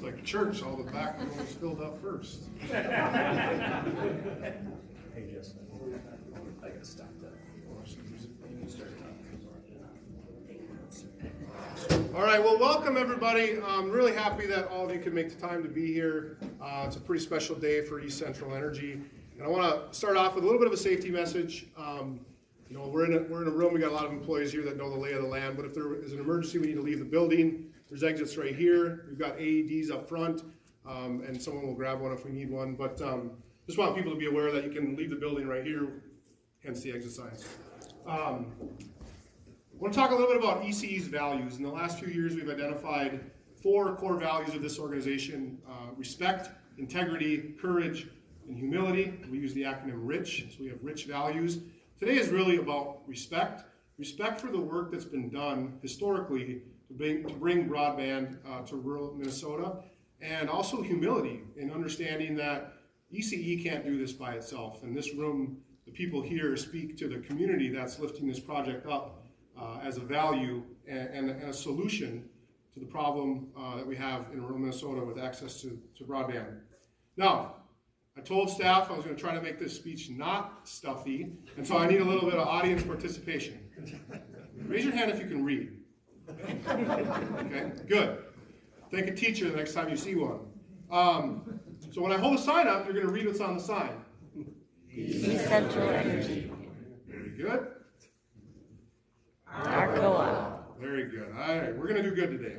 like church, all the back row is filled up first. Hey, Justin, I gotta stop that. All right, well, welcome everybody. I'm really happy that all of you could make the time to be here. It's a pretty special day for East Central Energy. And I want to start off with a little bit of a safety message. You know, we're in a room, we got a lot of employees here that know the lay of the land, but if there is an emergency, we need to leave the building. There's exits right here. We've got AEDs up front, and someone will grab one if we need one. But just want people to be aware that you can leave the building right here, hence the exit signs. I want to talk a little bit about ECE's values. In the last few years, we've identified 4 core values of this organization: respect, integrity, courage, and humility. We use the acronym RICH, so we have rich values. Today is really about respect for the work that's been done historically to bring broadband to rural Minnesota, and also humility in understanding that ECE can't do this by itself. In this room, the people here speak to the community that's lifting this project up as a value and a solution to the problem that we have in rural Minnesota with access to broadband. Now, I told staff I was going to try to make this speech not stuffy, and so I need a little bit of audience participation. Raise your hand if you can read. Okay, good. Thank a teacher the next time you see one. So when I hold a sign up, you're going to read what's on the sign. East Central Energy. Very good. Our co-op. Very good. All right, we're going to do good today.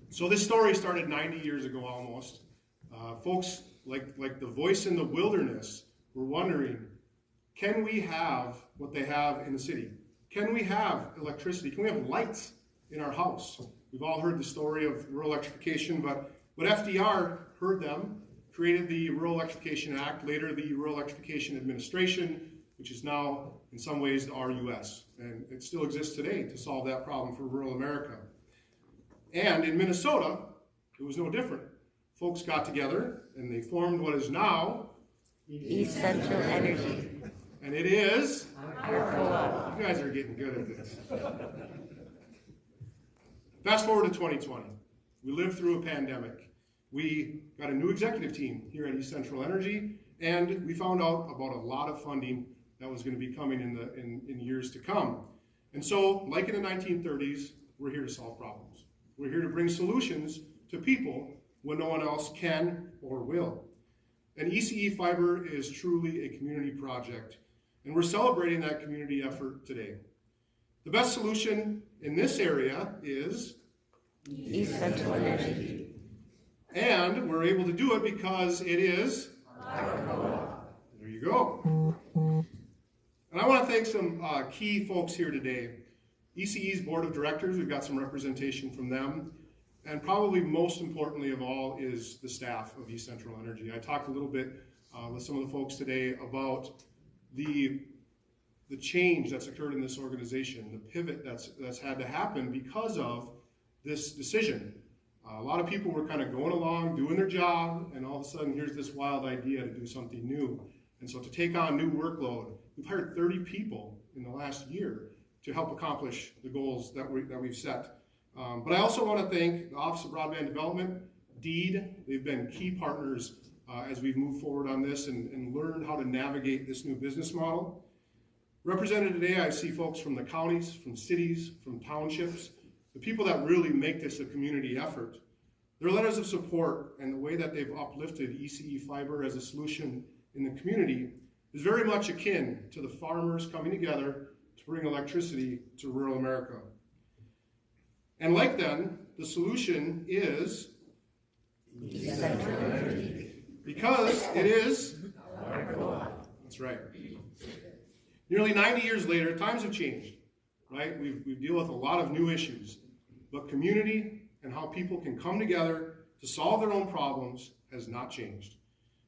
So this story started 90 years ago almost. Folks like the voice in the wilderness were wondering, can we have what they have in the city? Can we have electricity? Can we have lights in our house? We've all heard the story of rural electrification, but FDR heard them, created the Rural Electrification Act, later the Rural Electrification Administration, which is now in some ways the RUS, and it still exists today to solve that problem for rural America. And in Minnesota, it was no different. Folks got together and they formed what is now East Central Energy. And it is Our co-op. You guys are getting good at this. Fast forward to 2020. We lived through a pandemic. We got a new executive team here at East Central Energy, and we found out about a lot of funding that was going to be coming in years to come. And so, like in the 1930s, we're here to solve problems. We're here to bring solutions to people when no one else can or will. And ECE Fiber is truly a community project, and we're celebrating that community effort today. The best solution in this area is East Central Energy. And we're able to do it because it is Our co-op. There you go. And I want to thank some key folks here today. ECE's board of directors, we've got some representation from them. And probably most importantly of all is the staff of East Central Energy. I talked a little bit with some of the folks today about the change that's occurred in this organization, the pivot that's had to happen because of this decision. A lot of people were kind of going along, doing their job, and all of a sudden here's this wild idea to do something new. And so to take on new workload, we've hired 30 people in the last year to help accomplish the goals that we've set. But I also want to thank the Office of Broadband Development, DEED. They've been key partners as we've moved forward on this and learned how to navigate this new business model. Represented today, I see folks from the counties, from cities, from townships, the people that really make this a community effort. Their letters of support and the way that they've uplifted ECE Fiber as a solution in the community is very much akin to the farmers coming together to bring electricity to rural America. And like them, the solution is East Central Energy. Because it is Our co-op. That's right. Nearly 90 years later, times have changed, right? We deal with a lot of new issues, but community and how people can come together to solve their own problems has not changed.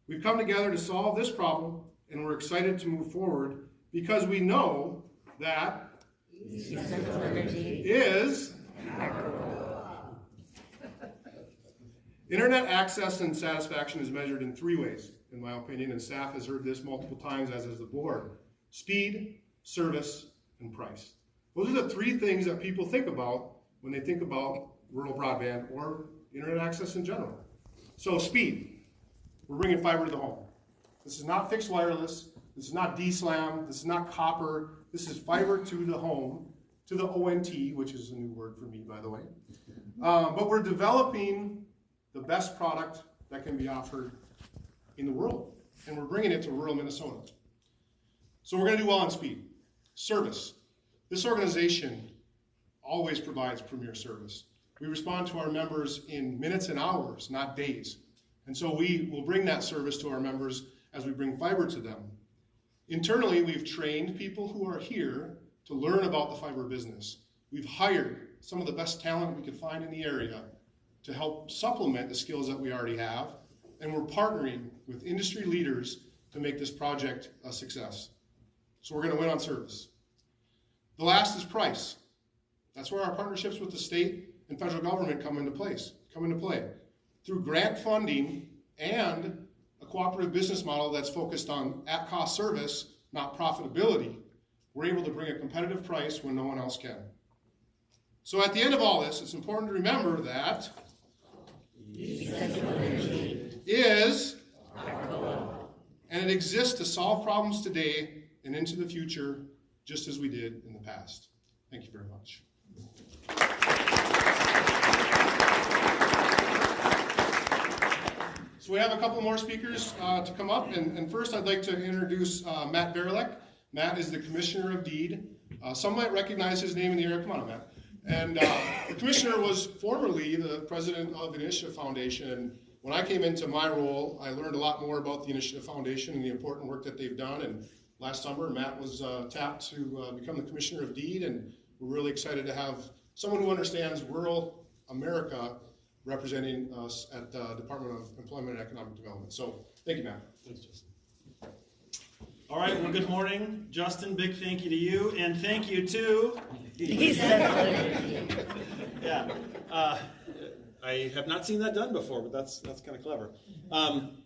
We've come together to solve this problem, and we're excited to move forward because we know that East Central Energy is Our co-op. Internet access and satisfaction is measured in 3 ways, in my opinion, and staff has heard this multiple times, as has the board. Speed, service, and price. Those are the 3 things that people think about when they think about rural broadband or internet access in general. So speed, we're bringing fiber to the home. This is not fixed wireless, this is not DSLAM, this is not copper, this is fiber to the home, to the ONT, which is a new word for me, by the way. But we're developing the best product that can be offered in the world, and we're bringing it to rural Minnesota. So we're going to do well on speed. Service. This organization always provides premier service. We respond to our members in minutes and hours, not days. And so we will bring that service to our members as we bring fiber to them. Internally, we've trained people who are here to learn about the fiber business. We've hired some of the best talent we could find in the area to help supplement the skills that we already have, and we're partnering with industry leaders to make this project a success. So we're going to win on service. The last is price. That's where our partnerships with the state and federal government come into play. Through grant funding and a cooperative business model that's focused on at-cost service, not profitability, we're able to bring a competitive price when no one else can. So at the end of all this, it's important to remember that Central energy is our goal. and it exists to solve problems today and into the future, just as we did in the past. Thank you very much. So we have a couple more speakers to come up, and first I'd like to introduce Matt Barilek. Matt is the Commissioner of Deed. Some might recognize his name in the area. Come on, Matt. And the Commissioner was formerly the President of the Initiative Foundation, and when I came into my role, I learned a lot more about the Initiative Foundation and the important work that they've done. And last summer, Matt was tapped to become the Commissioner of Deed, and we're really excited to have someone who understands rural America representing us at the Department of Employment and Economic Development. So, thank you, Matt. Thanks, Justin. All right, well, good morning. Justin, big thank you to you, and thank you to... Central energy. Yeah, I have not seen that done before, but that's kind of clever.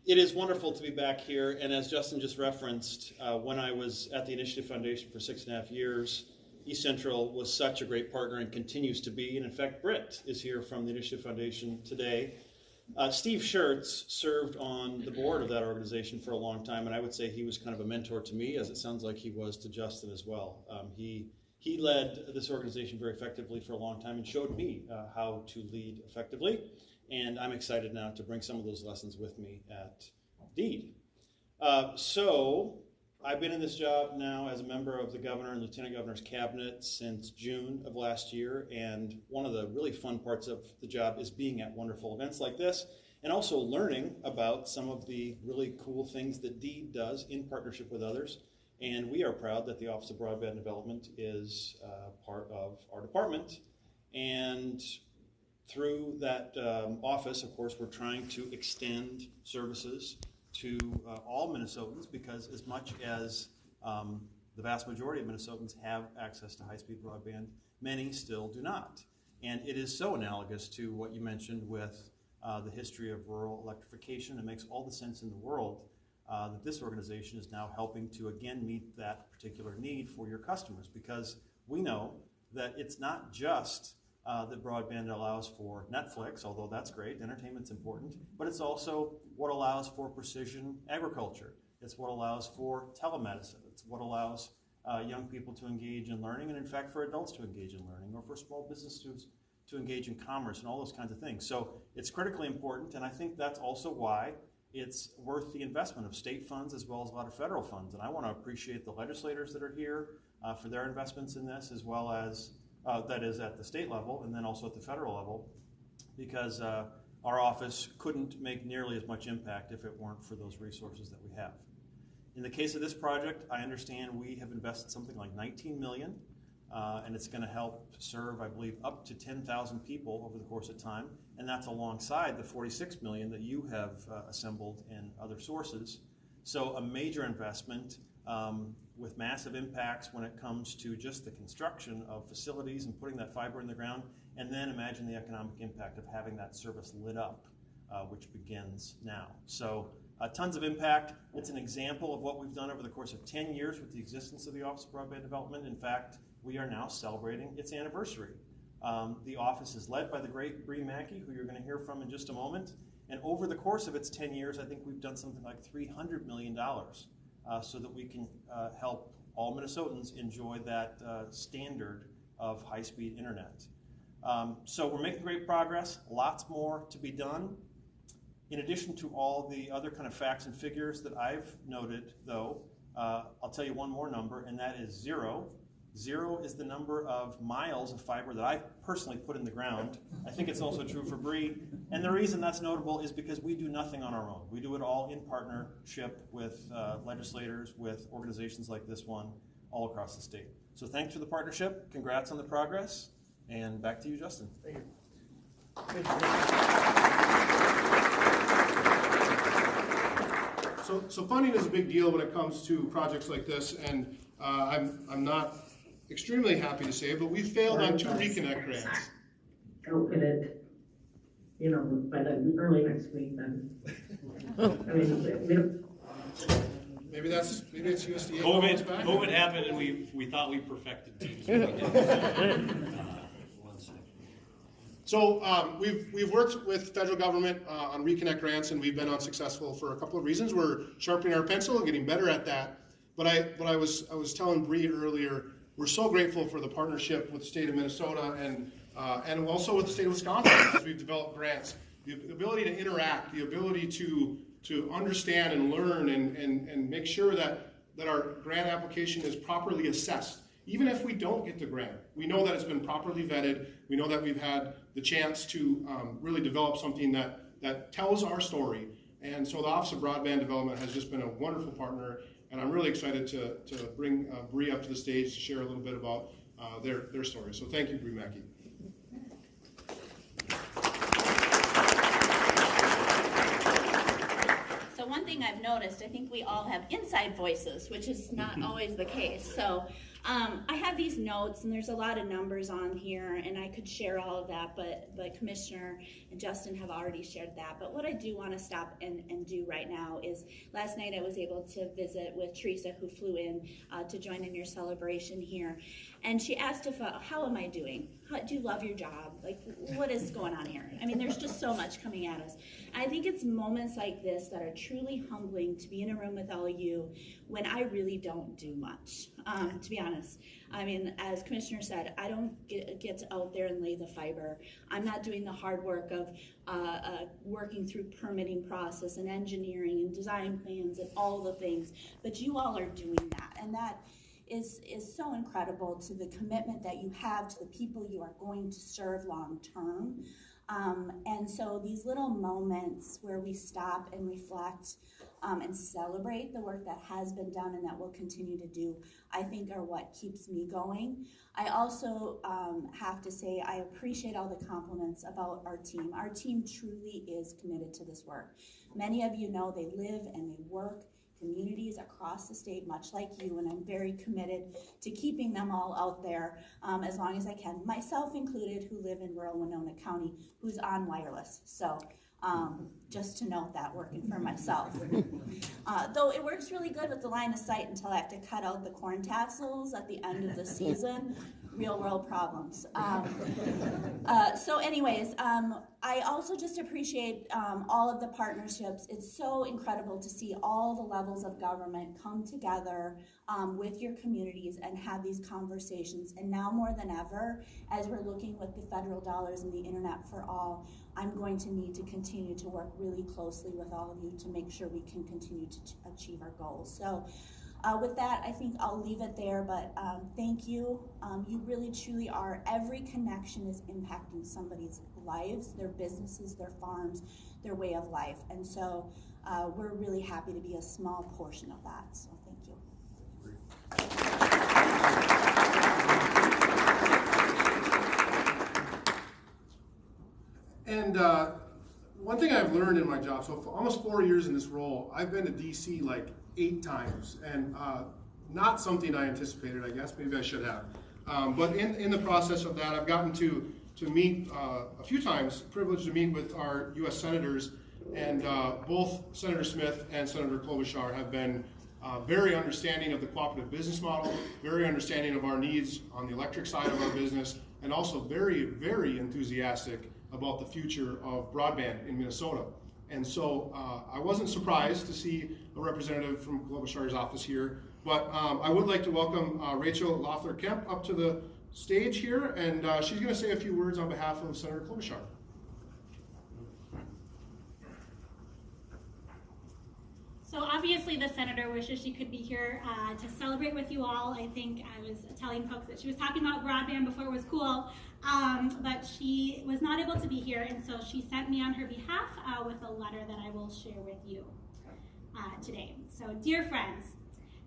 It is wonderful to be back here, and as Justin just referenced, when I was at the Initiative Foundation for 6.5 years, East Central was such a great partner and continues to be, and in fact, Britt is here from the Initiative Foundation today. Steve Schertz served on the board of that organization for a long time, and I would say he was kind of a mentor to me, as it sounds like he was to Justin as well. He led this organization very effectively for a long time and showed me how to lead effectively, and I'm excited now to bring some of those lessons with me at Deed. So I've been in this job now as a member of the governor and lieutenant governor's cabinet since June of last year, and one of the really fun parts of the job is being at wonderful events like this and also learning about some of the really cool things that Deed does in partnership with others. And we are proud that the Office of Broadband Development is part of our department. And through that office, of course, we're trying to extend services to all Minnesotans, because as much as the vast majority of Minnesotans have access to high-speed broadband, many still do not. And it is so analogous to what you mentioned with the history of rural electrification. It makes all the sense in the world that this organization is now helping to again meet that particular need for your customers, because we know that it's not just that broadband allows for Netflix, although that's great, entertainment's important, but it's also what allows for precision agriculture. It's what allows for telemedicine. It's what allows young people to engage in learning, and in fact for adults to engage in learning, or for small businesses to engage in commerce and all those kinds of things. So it's critically important, and I think that's also why it's worth the investment of state funds as well as a lot of federal funds. And I want to appreciate the legislators that are here for their investments in this, as well as that is at the state level and then also at the federal level, because our office couldn't make nearly as much impact if it weren't for those resources that we have. In the case of this project, I understand we have invested something like $19 million, and it's going to help serve, I believe, up to 10,000 people over the course of time, and that's alongside the $46 million that you have assembled in other sources. So a major investment with massive impacts when it comes to just the construction of facilities and putting that fiber in the ground, and then imagine the economic impact of having that service lit up, which begins now. So tons of impact. It's an example of what we've done over the course of 10 years with the existence of the Office of Broadband Development. In fact, we are now celebrating its anniversary. The office is led by the great Bree Mackey, who you're going to hear from in just a moment. And over the course of its 10 years, I think we've done something like $300 million so that we can help all Minnesotans enjoy that standard of high-speed internet. So we're making great progress, lots more to be done. In addition to all the other kind of facts and figures that I've noted, though, I'll tell you one more number, and that is 0. 0 is the number of miles of fiber that I've personally put in the ground. I think it's also true for Bree. And the reason that's notable is because we do nothing on our own. We do it all in partnership with legislators, with organizations like this one, all across the state. So thanks for the partnership. Congrats on the progress. And back to you, Justin. Thank you. So funding is a big deal when it comes to projects like this, and I'm not extremely happy to say, but we failed on 2 Reconnect grants. Open it, by the early next week then. I mean, Maybe it's USDA. COVID happened, and we thought we perfected Teams. So we've worked with federal government on Reconnect grants, and we've been unsuccessful for a couple of reasons. We're sharpening our pencil and getting better at that. But I was telling Bree earlier, we're so grateful for the partnership with the state of Minnesota and also with the state of Wisconsin as we've developed grants. The ability to interact, the ability to understand and learn and make sure that our grant application is properly assessed. Even if we don't get the grant, we know that it's been properly vetted. We know that we've had the chance to really develop something that tells our story. And so the Office of Broadband Development has just been a wonderful partner, and I'm really excited to bring Bree up to the stage to share a little bit about their story. So thank you, Bree Mackey. So one thing I've noticed, I think we all have inside voices, which is not always the case. So I have these notes, and there's a lot of numbers on here, and I could share all of that, but Commissioner and Justin have already shared that. But what I do want to stop and do right now is, last night I was able to visit with Teresa, who flew in to join in your celebration here, and she asked how am I doing? Do you love your job? Like, what is going on here? I mean, there's just so much coming at us. I think it's moments like this that are truly humbling to be in a room with all of you when I really don't do much, to be honest. I mean, as Commissioner said, I don't get out there and lay the fiber. I'm not doing the hard work of working through permitting process and engineering and design plans and all the things, but you all are doing that, and that is so incredible to the commitment that you have to the people you are going to serve long term. And so these little moments where we stop and reflect and celebrate the work that has been done and that we'll continue to do, I think are what keeps me going. I also have to say I appreciate all the compliments about our team. Our team truly is committed to this work. Many of you know they live and they work communities across the state, much like you, and I'm very committed to keeping them all out there as long as I can, myself included, who live in rural Winona County, who's on wireless. So just to note that, working for myself. Though it works really good with the line of sight until I have to cut out the corn tassels at the end of the season. Real world problems. So anyways, I also just appreciate all of the partnerships. It's so incredible to see all the levels of government come together with your communities and have these conversations. And now more than ever, as we're looking with the federal dollars and the Internet for All, I'm going to need to continue to work really closely with all of you to make sure we can continue to achieve our goals. So with that, I think I'll leave it there, but thank you. You really truly are. Every connection is impacting somebody's lives, their businesses, their farms, their way of life. And so we're really happy to be a small portion of that. So thank you. And one thing I've learned in my job, so for almost 4 years in this role, I've been to DC like 8 times, and not something I anticipated, I guess. Maybe I should have. But in the process of that, I've gotten to meet a few times, privileged to meet with our U.S. senators, and both Senator Smith and Senator Klobuchar have been very understanding of the cooperative business model, very understanding of our needs on the electric side of our business, and also very, very enthusiastic about the future of broadband in Minnesota. And so I wasn't surprised to see a representative from Klobuchar's office here, but I would like to welcome Rachel Loeffler-Kemp up to the stage here, and she's going to say a few words on behalf of Senator Klobuchar. So obviously the senator wishes she could be here to celebrate with you all. I think I was telling folks that she was talking about broadband before it was cool, but she was not able to be here, and so she sent me on her behalf with a letter that I will share with you today. So dear friends,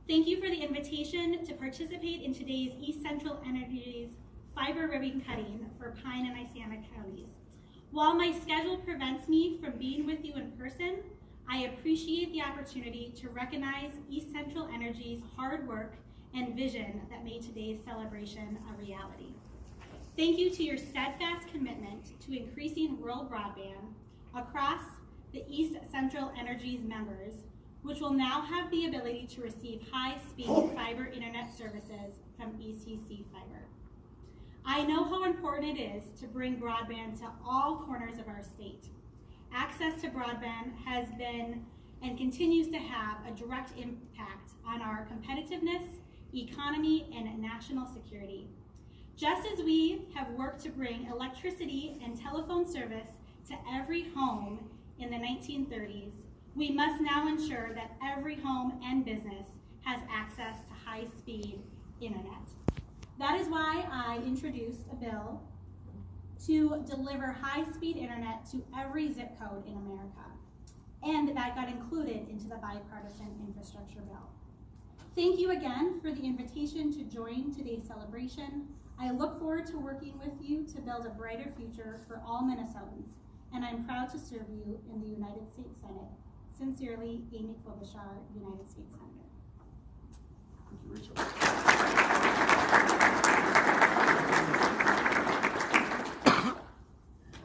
thank you for the invitation to participate in today's East Central Energy's fiber ribbon cutting for Pine and Isanna counties. While my schedule prevents me from being with you in person, I appreciate the opportunity to recognize East Central Energy's hard work and vision that made today's celebration a reality. Thank you to your steadfast commitment to increasing rural broadband across the East Central Energy's members, which will now have the ability to receive high-speed fiber internet services from ECC Fiber. I know how important it is to bring broadband to all corners of our state. Access to broadband has been and continues to have a direct impact on our competitiveness, economy, and national security. Just as we have worked to bring electricity and telephone service to every home in the 1930s, we must now ensure that every home and business has access to high-speed internet. That is why I introduced a bill to deliver high-speed internet to every zip code in America, and that got included into the bipartisan infrastructure bill. Thank you again for the invitation to join today's celebration. I look forward to working with you to build a brighter future for all Minnesotans, and I'm proud to serve you in the United States Senate. Sincerely, Amy Klobuchar, United States Senator. Thank you, Rachel.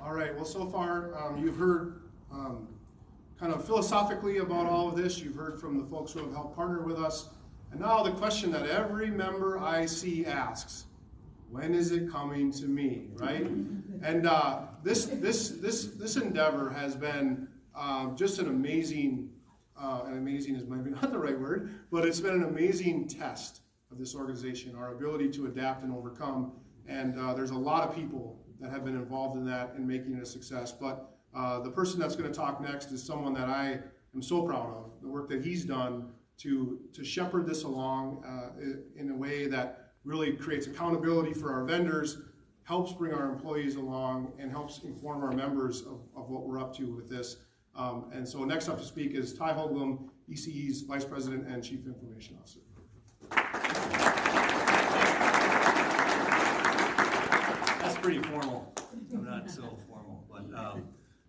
All right, well, so far you've heard kind of philosophically about all of this. You've heard from the folks who have helped partner with us. And now the question that every member I see asks, when is it coming to me, right? And this endeavor has been just an amazing, and amazing is maybe not the right word, but it's been an amazing test of this organization, our ability to adapt and overcome. And there's a lot of people that have been involved in that and making it a success. But the person that's going to talk next is someone that I am so proud of, the work that he's done to shepherd this along in a way that really creates accountability for our vendors, helps bring our employees along, and helps inform our members of what we're up to with this. And so next up to speak is Ty Hoagland, ECE's Vice President and Chief Information Officer. That's pretty formal. I'm not so formal, but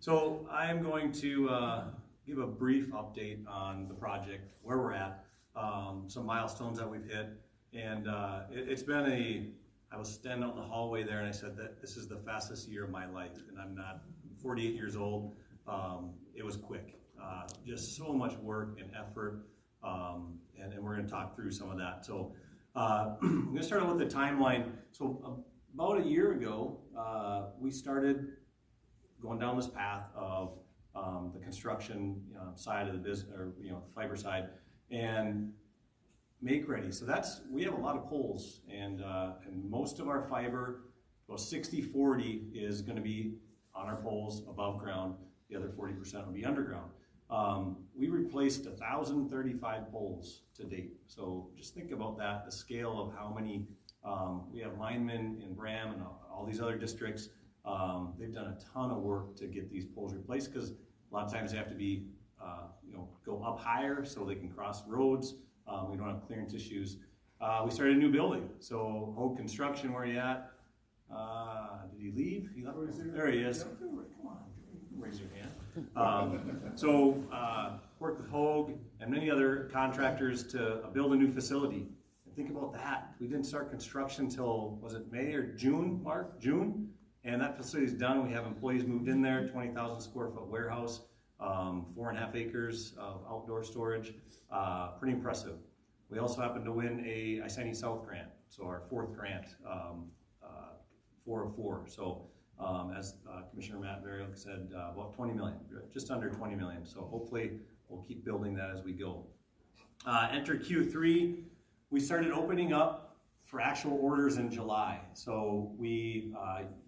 so I am going to give a brief update on the project, where we're at, some milestones that we've hit, and it's been I was standing out in the hallway there and I said that this is the fastest year of my life, and I'm not 48 years old. It was quick, just so much work and effort, and we're going to talk through some of that. So I'm going to start out with the timeline. So about a year ago, we started going down this path of the construction side of the business, or fiber side, and make ready. So we have a lot of poles, and most of our fiber, about 60-40, is going to be on our poles above ground. The other 40% will be underground. We replaced 1,035 poles to date. So just think about that, the scale of how many, we have linemen in Braham and all these other districts. They've done a ton of work to get these poles replaced, because a lot of times they have to be, go up higher so they can cross roads. We don't have clearance issues. We started a new building. So Hoag Construction, where are you at? Did he leave? He left? There he is. Come on, raise your hand. So worked with Hoag and many other contractors to build a new facility. And think about that. We didn't start construction until, was it May or June, Mark? June? And that facility is done. We have employees moved in there, 20,000 square foot warehouse, 4.5 acres of outdoor storage. Pretty impressive. We also happened to win a Isanna South grant, so our fourth grant 404. So as Commissioner Matt Variok said, about 20 million, just under 20 million. So hopefully we'll keep building that as we go. Enter Q3. We started opening up for actual orders in July. So we,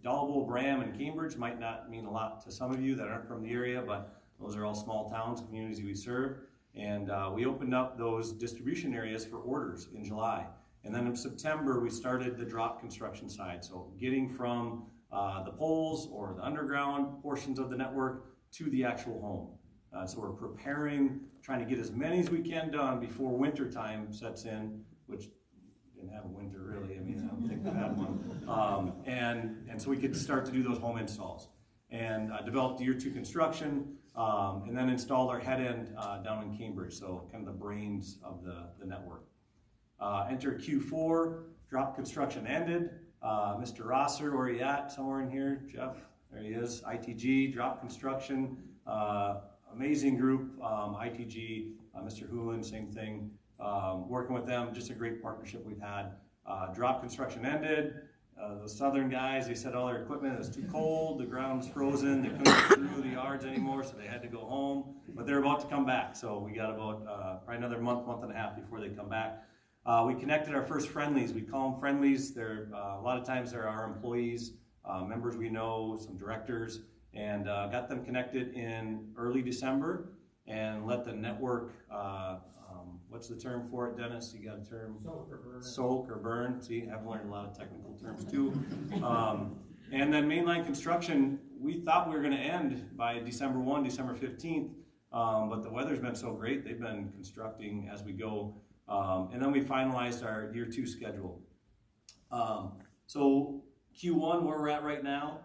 Dalbo, Braham, and Cambridge might not mean a lot to some of you that aren't from the area, but those are all small towns, communities we serve. And we opened up those distribution areas for orders in July. And then in September, we started the drop construction side. So getting from the poles or the underground portions of the network to the actual home. So we're preparing, trying to get as many as we can done before winter time sets in, which didn't have a winter really. I mean, I don't think we had one. And so we could start to do those home installs. And developed year 2 construction, and then installed our head end down in Cambridge, so kind of the brains of the network. Enter Q4, drop construction ended. Mr. Rosser, where are you at? Somewhere in here, Jeff, there he is. ITG, drop construction, amazing group. ITG, Mr. Hoolan, same thing. Working with them, just a great partnership we've had. Drop construction ended. The southern guys, they said all their equipment was too cold, the ground was frozen, they couldn't get through the yards anymore, so they had to go home. But they're about to come back, so we got about probably another month and a half before they come back. We connected our first friendlies. We call them friendlies. They're a lot of times they're our employees, members we know, some directors, and got them connected in early December and let the network, what's the term for it, Dennis? You got a term? Soak or burn. Soak or burn. See, I've learned a lot of technical terms too. And then mainline construction, we thought we were going to end by December 1, December 15th, but the weather's been so great, they've been constructing as we go. And then we finalized our year 2 schedule. So Q1, where we're at right now,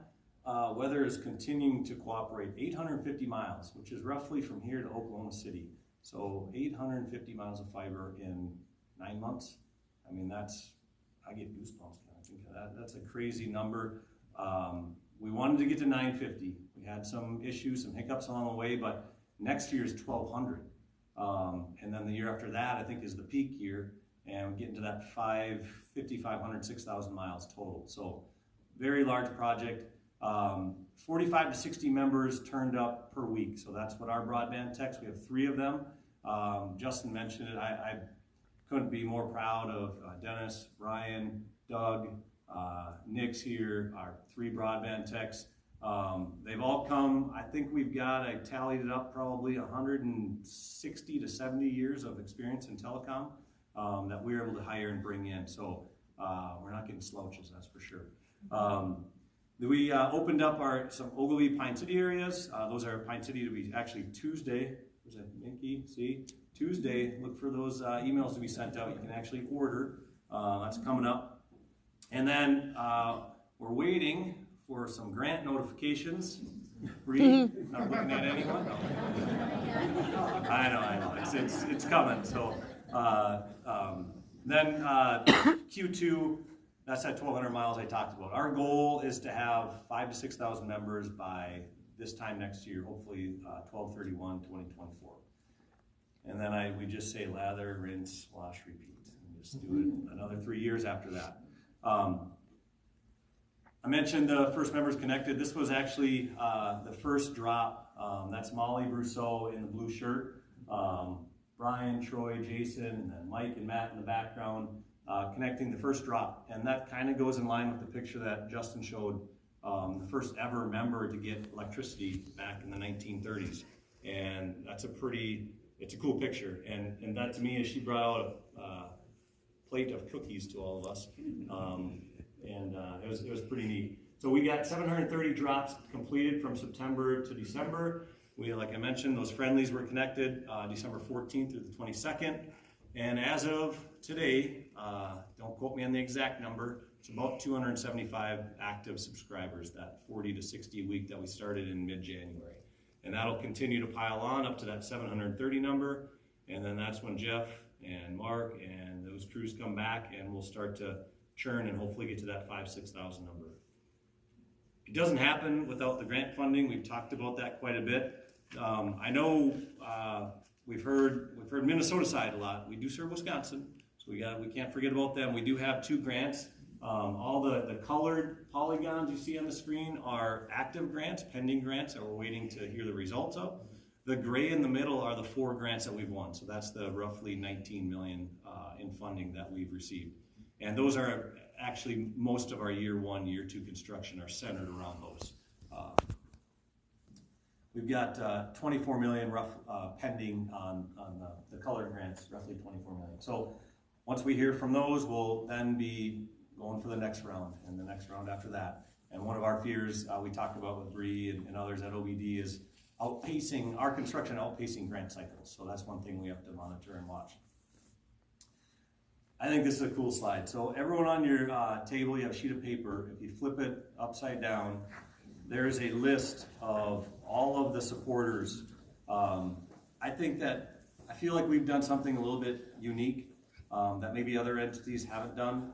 weather is continuing to cooperate. 850 miles, which is roughly from here to Oklahoma City. So 850 miles of fiber in 9 months. I mean, I get goosebumps kind of think of that. That's a crazy number. We wanted to get to 950. We had some issues, some hiccups along the way, but next year is 1,200. And then the year after that, I think, is the peak year, and we get into that 5,500, 6,000 miles total. So very large project. 45 to 60 members turned up per week. So that's what our broadband techs, we have 3 of them. Justin mentioned it. I couldn't be more proud of Dennis, Brian, Doug, Nick's here, our 3 broadband techs. They've all come, I think we've got, I tallied it up, probably 160 to 70 years of experience in telecom that we were able to hire and bring in. So we're not getting slouches, that's for sure. We opened up some Ogilvie, Pine City areas. Those are Pine City to be actually Tuesday. Where's that, Minky? See? Tuesday, look for those emails to be sent out. You can actually order. That's coming up. And then we're waiting for some grant notifications. Reed, not looking at anyone? No. I know. It's coming. So then Q2, that's that 1,200 miles I talked about. Our goal is to have 5,000 to 6,000 members by this time next year, hopefully 12/31/2024. And then we just say lather, rinse, wash, repeat, and just do it another 3 years after that. I mentioned the first members connected. This was actually the first drop. That's Molly Brousseau in the blue shirt. Brian, Troy, Jason, and then Mike and Matt in the background. Connecting the first drop, and that kind of goes in line with the picture that Justin showed, the first ever member to get electricity back in the 1930s, and it's a cool picture, and that to me is she brought out a plate of cookies to all of us, and it was pretty neat. So we got 730 drops completed from September to December. We, like I mentioned, those friendlies were connected December 14th through the 22nd. And as of today, don't quote me on the exact number, it's about 275 active subscribers, that 40 to 60 a week that we started in mid-January. And that'll continue to pile on up to that 730 number. And then that's when Jeff and Mark and those crews come back, and we'll start to churn and hopefully get to that 5,000 to 6,000 number. It doesn't happen without the grant funding. We've talked about that quite a bit. I know we've heard Minnesota side a lot. We do serve Wisconsin, so we can't forget about them. We do have 2 grants. All the colored polygons you see on the screen are active grants, pending grants that we're waiting to hear the results of. The gray in the middle are the 4 grants that we've won. So that's the roughly 19 million in funding that we've received. And those are actually most of our year 1, year 2 construction are centered around those. We've got 24 million rough pending on the colored grants, roughly 24 million. So once we hear from those, we'll then be going for the next round and the next round after that. And one of our fears we talked about with Bree and others at OBD is outpacing our construction, outpacing grant cycles. So that's one thing we have to monitor and watch. I think this is a cool slide. So everyone on your table, you have a sheet of paper. If you flip it upside down, there's a list of all of the supporters. I feel like we've done something a little bit unique that maybe other entities haven't done.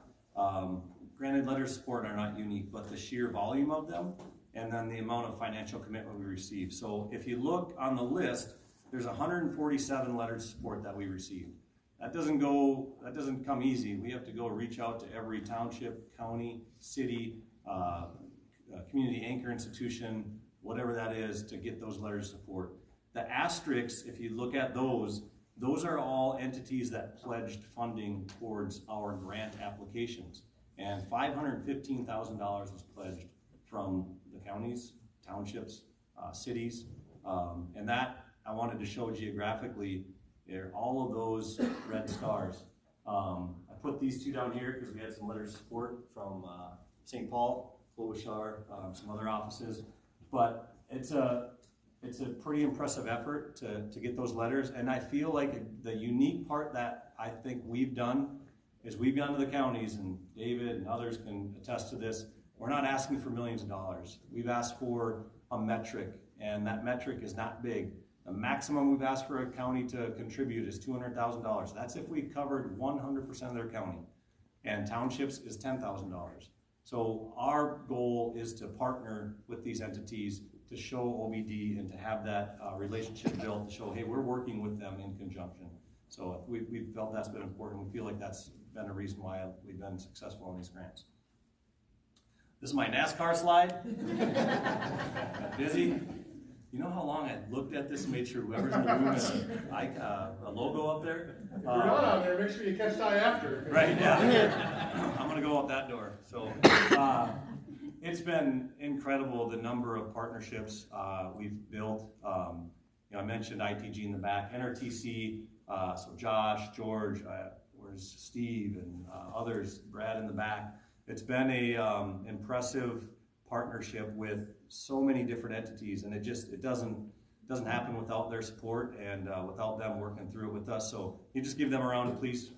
Granted, letters of support are not unique, but the sheer volume of them and then the amount of financial commitment we receive. So if you look on the list, there's 147 letters of support that we received. That doesn't come easy. We have to go reach out to every township, county, city, community anchor institution, whatever that is, to get those letters of support. The asterisks, if you look at those are all entities that pledged funding towards our grant applications. And $515,000 was pledged from the counties, townships, cities. And that I wanted to show geographically there, all of those red stars. I put these 2 down here because we had some letters of support from St. Paul, Klobuchar, some other offices. But it's a pretty impressive effort to get those letters. And I feel like the unique part that I think we've done is we've gone to the counties, and David and others can attest to this. We're not asking for millions of dollars. We've asked for a metric, and that metric is not big. The maximum we've asked for a county to contribute is $200,000. That's if we covered 100% of their county. And townships is $10,000. So our goal is to partner with these entities to show OBD and to have that relationship built to show, hey, we're working with them in conjunction. So we felt that's been important. We feel like that's been a reason why we've been successful in these grants. This is my NASCAR slide. Got busy. You know how long I looked at this and made sure whoever's in the room has a logo up there? If you're not on there, make sure you catch Ty after. Right, yeah. I'm going to go out that door. So it's been incredible, the number of partnerships we've built. I mentioned ITG in the back, NRTC, so Josh, George, where's Steve, and others, Brad in the back. It's been a impressive partnership with so many different entities, and it doesn't happen without their support and without them working through it with us. So you just give them a round of applause.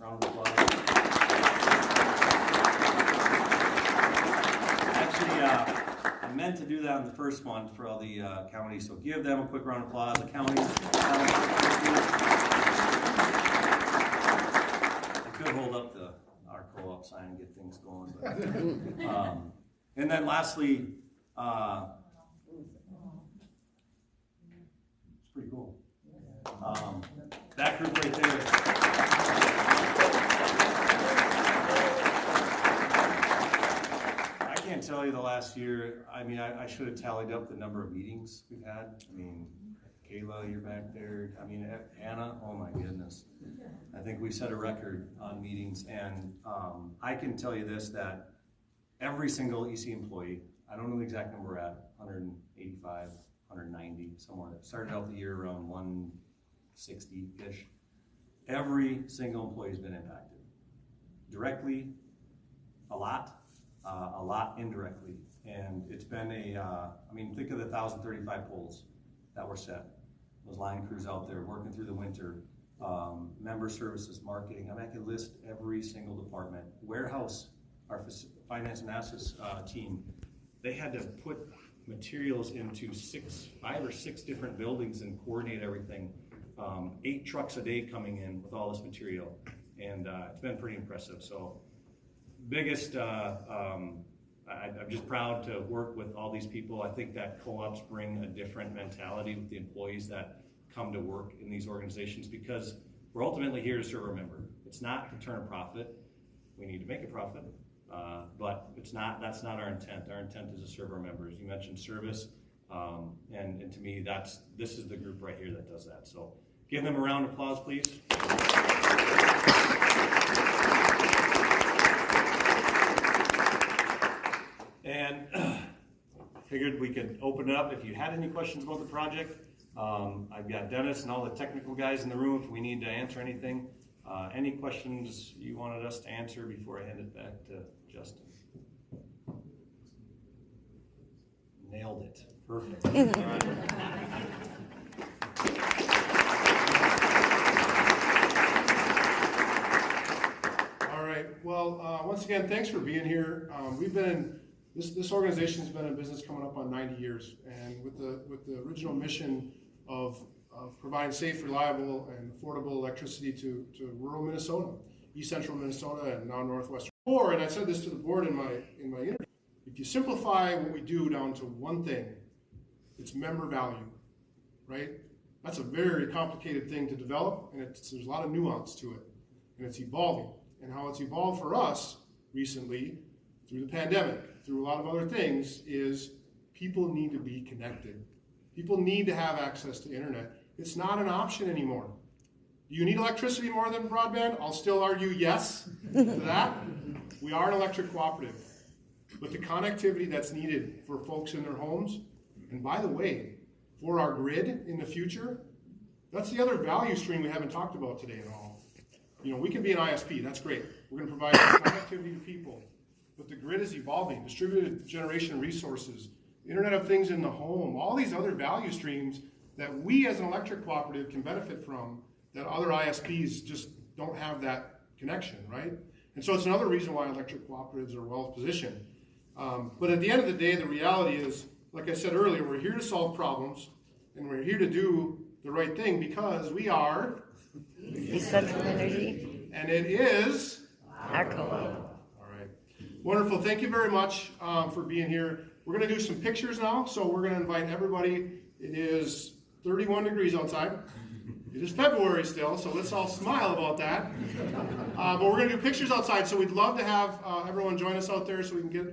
Actually, I meant to do that on the first one for all the counties, so give them a quick round of applause. The counties. I could hold up our co-op sign and get things going. But, and then lastly, it's pretty cool. That group right there. I can't tell you the last year. I mean, I should have tallied up the number of meetings we've had. I mean, Kayla, you're back there. I mean, Anna, oh my goodness. I think we set a record on meetings, and I can tell you this, that every single EC employee, I don't know the exact number we're at, 185, 190, somewhere. Started out the year around 160-ish. Every single employee has been impacted. Directly, a lot indirectly. And it's been think of the 1,035 poles that were set. Those line crews out there working through the winter. Member services, marketing. I could list every single department. Warehouse, our finance and assets team, they had to put materials into 5 or 6 different buildings and coordinate everything. 8 trucks a day coming in with all this material, and it's been pretty impressive. So biggest, I'm just proud to work with all these people. I think that co-ops bring a different mentality with the employees that come to work in these organizations, because we're ultimately here to serve our member. It's not to turn a profit. We need to make a profit, But that's not our intent. Our intent is to serve our members. You mentioned service, and to me, this is the group right here that does that. So give them a round of applause, please. And figured we could open it up if you had any questions about the project. I've got Dennis and all the technical guys in the room if we need to answer anything. Any questions you wanted us to answer before I hand it back to Justin? Nailed it. Perfect. All right. All right. Well, once again, thanks for being here. We've been in this organization's been in business coming up on 90 years, and with the original mission of providing safe, reliable, and affordable electricity to rural Minnesota, east central Minnesota, and now northwestern. And I said this to the board in my interview. If you simplify what we do down to one thing, it's member value, right? That's a very complicated thing to develop, and there's a lot of nuance to it, and it's evolving. And how it's evolved for us recently, through the pandemic, through a lot of other things, is people need to be connected. People need to have access to internet. It's not an option anymore. Do you need electricity more than broadband? I'll still argue yes to that. We are an electric cooperative. But the connectivity that's needed for folks in their homes, and by the way, for our grid in the future, that's the other value stream we haven't talked about today at all. You know, we can be an ISP, that's great. We're going to provide connectivity to people. But the grid is evolving, distributed generation resources, Internet of Things in the home, all these other value streams that we as an electric cooperative can benefit from that other ISPs just don't have that connection, right? And so it's another reason why electric cooperatives are well positioned. But at the end of the day, the reality is, like I said earlier, we're here to solve problems, and we're here to do the right thing because we are East Central Energy, and it is our co-op. All right. Wonderful. Thank you very much for being here. We're going to do some pictures now, so we're going to invite everybody. It is 31 degrees outside. It is February still, so let's all smile about that. But we're going to do pictures outside, so we'd love to have everyone join us out there so we can get